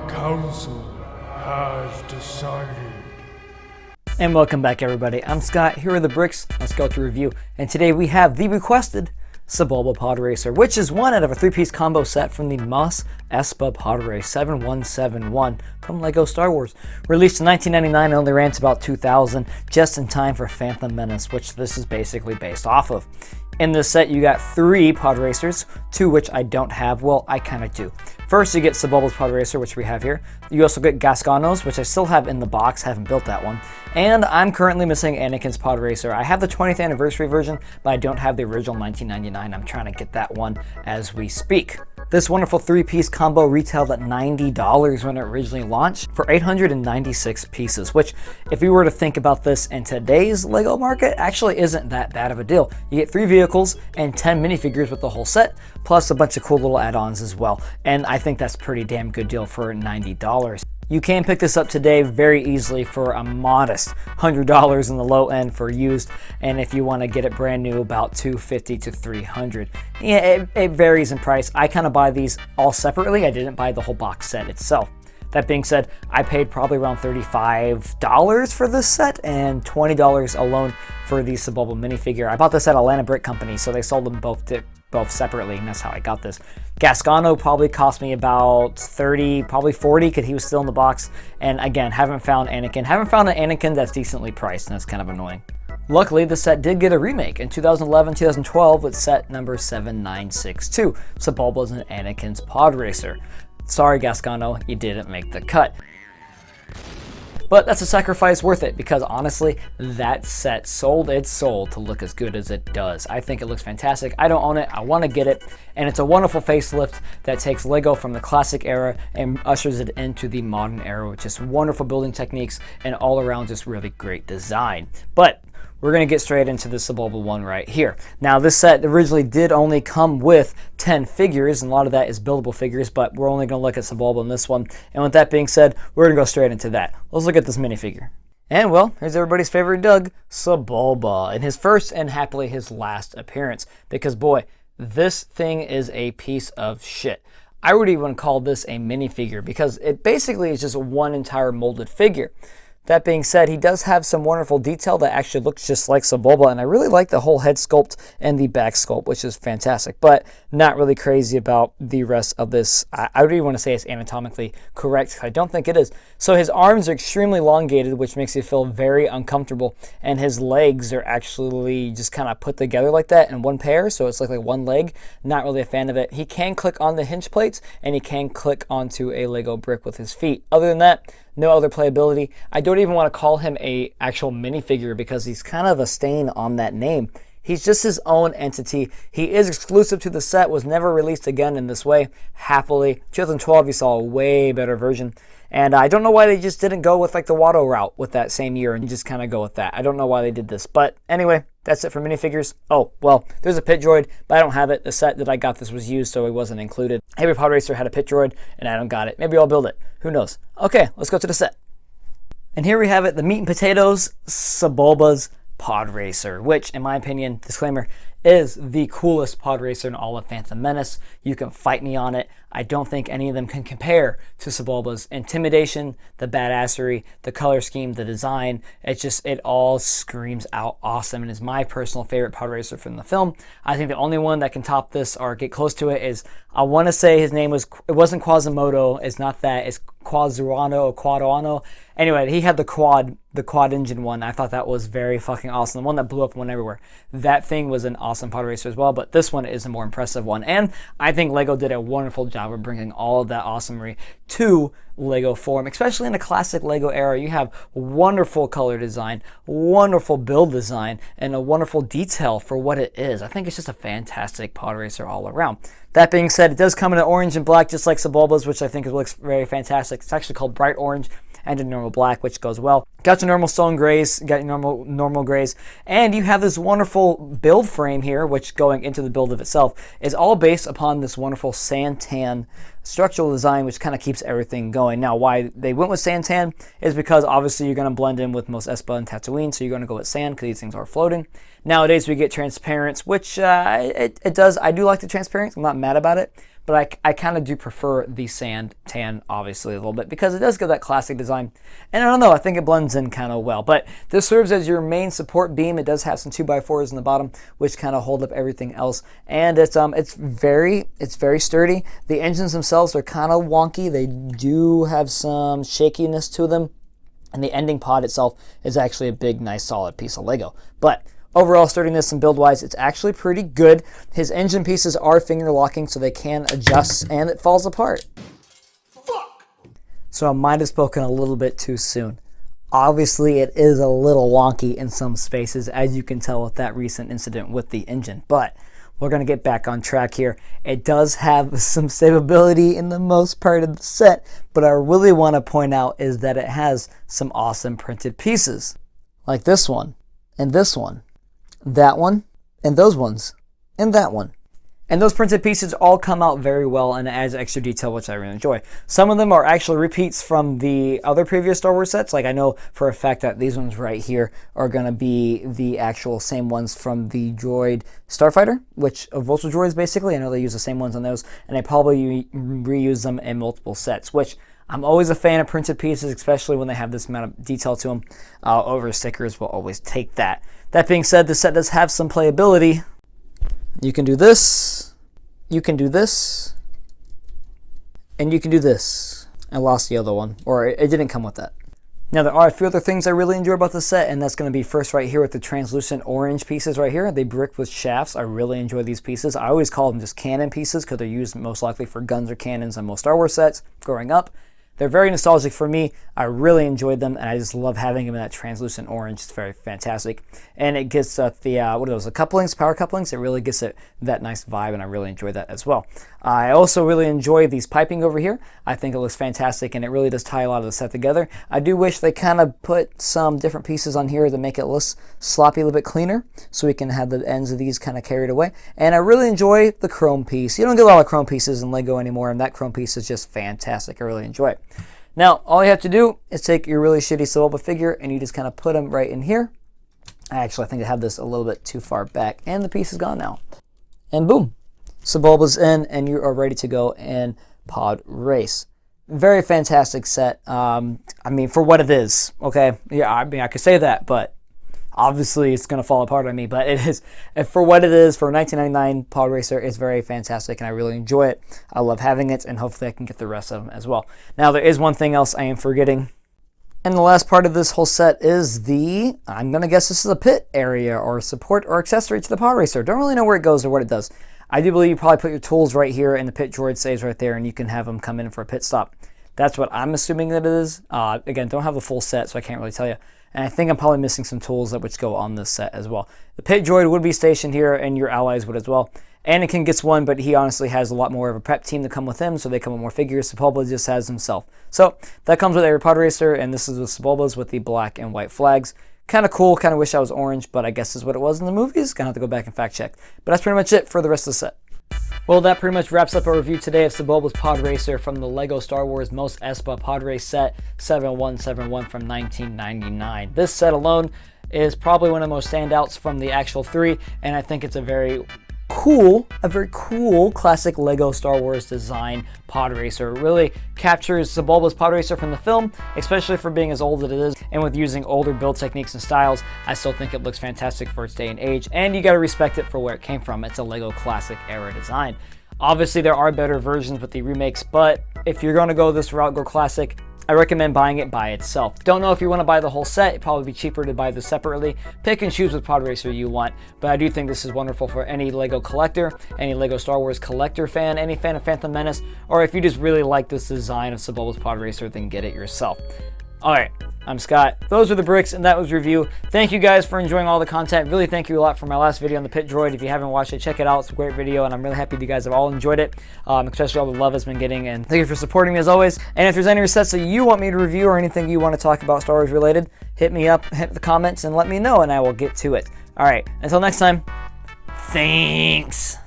council has decided. And welcome back, everybody. I'm Scott. Here are the bricks. Let's go through review. And today we have the requested Sebulba Podracer, which is one out of a three-piece combo set from the Mos Espa Podracer 7171 from LEGO Star Wars. Released in 1999, it only ran to about 2000, just in time for Phantom Menace, which this is basically based off of. In this set, you got 3 Podracers, 2 which I don't have. Well, I kind of do. First, you get Sebulbas Podracer, which we have here. You also get Gasconos, which I still have in the box, haven't built that one. And I'm currently missing Anakin's Podracer. I have the 20th anniversary version, but I don't have the original 1999. I'm trying to get that one as we speak. This wonderful 3-piece combo retailed at $90 when it originally launched for 896 pieces, which, if you were to think about this in today's LEGO market, actually isn't that bad of a deal. You get 3 vehicles and 10 minifigures with the whole set, plus a bunch of cool little add-ons as well. And I think that's a pretty damn good deal for $90. You can pick this up today very easily for a modest $100 in the low end for used, and if you want to get it brand new, about $250 to $300. Yeah, it varies in price. I kind of buy these all separately. I didn't buy the whole box set itself. That being said, I paid probably around $35 for this set and $20 alone for the Sebulba minifigure. I bought this at Atlanta Brick Company, so they sold them both separately, and that's how I got this. Gascono probably cost me about $30, probably $40, because he was still in the box. And again, haven't found Anakin. Haven't found an Anakin that's decently priced, and that's kind of annoying. Luckily, the set did get a remake in 2011-2012 with set number 7962, Sebulba's and Anakin's Podracer. Sorry, Gascono, you didn't make the cut. But that's a sacrifice worth it, because honestly, that set sold its soul to look as good as it does. I think it looks fantastic. I don't own it, I want to get it, and it's a wonderful facelift that takes LEGO from the classic era and ushers it into the modern era with just wonderful building techniques and all around just really great design. But we're going to get straight into the Sebulba one right here. Now, this set originally did only come with 10 figures, and a lot of that is buildable figures, but we're only going to look at Sebulba in this one. And with that being said, we're going to go straight into that. Let's look at this minifigure. And well, here's everybody's favorite Doug, Sebulba, in his first and happily his last appearance. Because boy, this thing is a piece of shit. I would even call this a minifigure because it basically is just one entire molded figure. That being said, he does have some wonderful detail that actually looks just like Sebulba, and I really like the whole head sculpt and the back sculpt, which is fantastic, but not really crazy about the rest of this. I don't even want to say it's anatomically correct. I don't think it is. So his arms are extremely elongated, which makes you feel very uncomfortable, and his legs are actually just kind of put together like that in one pair, so it's like one leg. Not really a fan of it. He can click on the hinge plates, and he can click onto a Lego brick with his feet. Other than that, no other playability. I don't even want to call him a actual minifigure because he's kind of a stain on that name. He's just his own entity. He is exclusive to the set, was never released again in this way, happily. 2012, you saw a way better version. And I don't know why they just didn't go with the Watto route with that same year and just kind of go with that. I don't know why they did this. But anyway, that's it for minifigures. Oh, well, there's a pit droid, but I don't have it. The set that I got this was used, so it wasn't included. Every Podracer had a pit droid, and I don't got it. Maybe I'll build it. Who knows? Okay, let's go to the set. And here we have it, the meat and potatoes, Sebulba's Podracer, which, in my opinion, disclaimer, is the coolest Podracer in all of Phantom Menace. You can fight me on it. I don't think any of them can compare to Sebulba's intimidation, the badassery, the color scheme, the design. It all screams out awesome and is my personal favorite Podracer from the film. I think the only one that can top this or get close to it is, I want to say his name was, it wasn't Quasimodo, it's not that, it's Quadrano or Quadrano. Anyway, he had the quad engine one. I thought that was very fucking awesome. The one that blew up and went everywhere. That thing was an awesome Podracer as well, but this one is a more impressive one. And I think LEGO did a wonderful job of bringing all of that awesomery to LEGO form, especially in the classic LEGO era. You have wonderful color design, wonderful build design, and a wonderful detail for what it is. I think it's just a fantastic Podracer all around. That being said, it does come in an orange and black, just like Sebulba's, which I think looks very fantastic. It's actually called bright orange and a normal black, which goes well. Got your normal stone grays, got your normal grays, and you have this wonderful build frame here, which going into the build of itself is all based upon this wonderful santan structural design, which kind of keeps everything going. Now, why they went with sand tan is because obviously you're going to blend in with Mos Espa and Tatooine, so you're going to go with sand because these things are floating. Nowadays we get transparents, which it does. I do like the transparents. I'm not mad about it, but I kind of do prefer the sand tan, obviously, a little bit because it does give that classic design. And I don't know, I think it blends in kind of well. But this serves as your main support beam. It does have some 2x4s in the bottom, which kind of hold up everything else. And it's very sturdy. The engines themselves are kind of wonky. They do have some shakiness to them. And the ending pod itself is actually a big, nice, solid piece of Lego. But overall sturdiness and build-wise, it's actually pretty good. His engine pieces are finger locking, so they can adjust, and it falls apart. Fuck! So I might have spoken a little bit too soon. Obviously, it is a little wonky in some spaces, as you can tell with that recent incident with the engine. But we're going to get back on track here. It does have some savability in the most part of the set, but I really want to point out is that it has some awesome printed pieces. Like this one, and this one. That one, and those ones, and that one. And those printed pieces all come out very well and it adds extra detail, which I really enjoy. Some of them are actually repeats from the other previous Star Wars sets. Like I know for a fact that these ones right here are going to be the actual same ones from the droid Starfighter, which of Vulture droids basically. I know they use the same ones on those, and they probably reuse them in multiple sets, which I'm always a fan of printed pieces, especially when they have this amount of detail to them. Over stickers will always take that. That being said, the set does have some playability. You can do this, you can do this, and you can do this. I lost the other one, or it didn't come with that. Now there are a few other things I really enjoy about the set, and that's going to be first right here with the translucent orange pieces right here. They brick with shafts. I really enjoy these pieces. I always call them just cannon pieces because they're used most likely for guns or cannons on most Star Wars sets growing up. They're very nostalgic for me. I really enjoyed them, and I just love having them in that translucent orange. It's very fantastic. And it gets the, what are those, the couplings, power couplings? It really gets it that nice vibe, and I really enjoy that as well. I also really enjoy these piping over here. I think it looks fantastic, and it really does tie a lot of the set together. I do wish they kind of put some different pieces on here to make it look sloppy, a little bit cleaner, so we can have the ends of these kind of carried away. And I really enjoy the chrome piece. You don't get a lot of chrome pieces in Lego anymore, and that chrome piece is just fantastic. I really enjoy it. Now, all you have to do is take your really shitty Sebulba figure and you just kind of put them right in here. I think I have this a little bit too far back, and the piece is gone now. And boom, Sebulba's in, and you are ready to go in pod race. Very fantastic set. I mean, for what it is, okay? Yeah, I mean, I could say that, but obviously it's going to fall apart on me, but it is, for what it is, for 1999 Pod Racer, it's very fantastic, and I really enjoy it. I love having it, and hopefully I can get the rest of them as well. Now, there is one thing else I am forgetting, and the last part of this whole set is the, I'm going to guess this is a pit area, or support or accessory to the Pod Racer. Don't really know where it goes or what it does. I do believe you probably put your tools right here, and the pit droid stays right there, and you can have them come in for a pit stop. That's what I'm assuming that it is. Again, don't have the full set, so I can't really tell you. And I think I'm probably missing some tools that which go on this set as well. The pit droid would be stationed here, and your allies would as well. Anakin gets one, but he honestly has a lot more of a prep team to come with him, so they come with more figures. Sebulba just has himself. So that comes with every Pod Racer, and this is with Sebulbas with the black and white flags. Kind of cool, kind of wish I was orange, but I guess this is what it was in the movies. Gonna have to go back and fact check. But that's pretty much it for the rest of the set. Well, that pretty much wraps up our review today of Sebulbas Pod Racer from the LEGO Star Wars Mos Espa Pod Race set 7171 from 1999. This set alone is probably one of the most standouts from the actual three, and I think it's a very cool classic LEGO Star Wars design pod racer. It really captures Sebulba's Pod Racer from the film, especially for being as old as it is, and with using older build techniques and styles, I still think it looks fantastic for its day and age, and you gotta respect it for where it came from. It's a LEGO classic era design. Obviously there are better versions with the remakes, but if you're gonna go this route, go classic, I recommend buying it by itself. Don't know if you want to buy the whole set. It'd probably be cheaper to buy this separately. Pick and choose which Pod Racer you want. But I do think this is wonderful for any LEGO collector, any LEGO Star Wars collector fan, any fan of Phantom Menace, or if you just really like this design of Sebulba's Pod Racer, then get it yourself. Alright, I'm Scott. Those are the bricks, and that was review. Thank you guys for enjoying all the content. Really thank you a lot for my last video on the Pit Droid. If you haven't watched it, check it out. It's a great video, and I'm really happy you guys have all enjoyed it, especially all the love it's been getting. And thank you for supporting me as always. And if there's any sets that you want me to review or anything you want to talk about Star Wars related, hit me up, hit the comments, and let me know, and I will get to it. Alright, until next time, thanks.